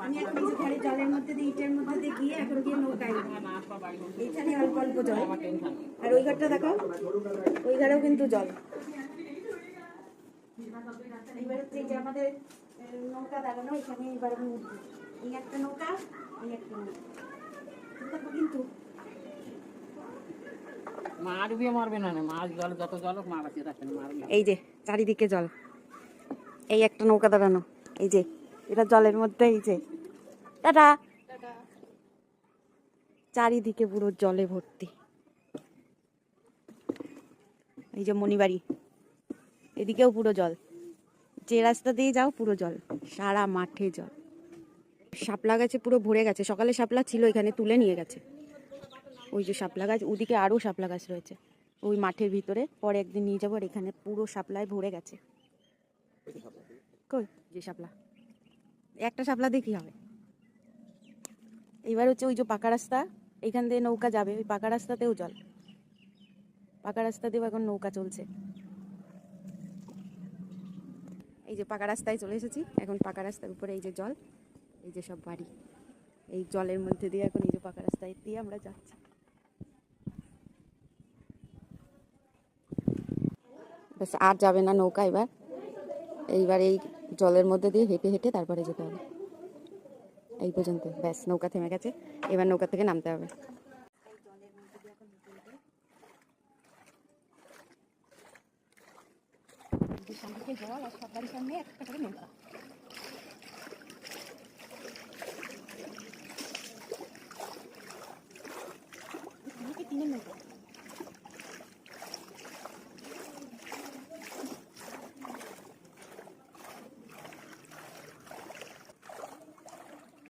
আমি এখন এই যে ঘরে জলের মধ্যে দিয়ে ইটের মধ্যে দিয়ে গিয়ে এখন গিয়ে নৌকায় এইখানে অল্প অল্প জল। আর ওই ঘরটা দেখো, ওই ঘরেও কিন্তু জল। এইবার হচ্ছে এই যে আমাদের নৌকা দাঁড়ানো এখানে, এবার এই একটা নৌকা, এই একটা নৌকা কিন্তু মাছ দিয়ে মারবে না, মাছ জল যত জল মা বাঁচিয়ে রাখবেন, মারবে। এই যে চারিদিকে জল, এই একটা নৌকা দাঁড়ানো, এই যে এটা জলের মধ্যে, এই যে টাটা, চারিদিকে পুরো জলে ভর্তি। এই যে মণিবাড়ি, এদিকেও পুরো জল, যে রাস্তা দিয়ে যাও পুরো জল, সারা মাঠে জল। শাপলা গাছে পুরো ভরে গেছে, সকালে শাপলা ছিল এখানে, তুলে নিয়ে গেছে। ওই যে শাপলা গাছ, ওদিকে আরও শাপলা গাছ রয়েছে ওই মাঠের ভিতরে, পরে একদিন নিয়ে যাবো। আর এখানে পুরো শাপলায় ভরে গেছে। কই যে শাপলা, একটা শাপলা দিয়ে কি হবে। এবার হচ্ছে ওই যে পাকা রাস্তা, এইখান দিয়ে নৌকা যাবে, ওই পাকা রাস্তাতেও জল, পাকা রাস্তাতেও এখন নৌকা চলছে। এই যে পাকা রাস্তায় চলে এসেছি, এখন পাকা রাস্তার উপরে এই যে জল, এই যে সব বাড়ি, এই জলের মধ্যে দিয়ে এখন এই যে পাকা রাস্তায় দিয়ে আমরা যাচ্ছি। ব্যাস আর যাবে না নৌকা এবার, এইবার এই জলের মধ্যে দিয়ে হেঁটে হেঁটে তারপরে যেতে হবে। এই পর্যন্ত ব্যাস, নৌকা থেমে গেছে, এবার নৌকা থেকে নামতে হবে। সামনে জল আর সব বাড়ির সামনে একটা করে নৌকা।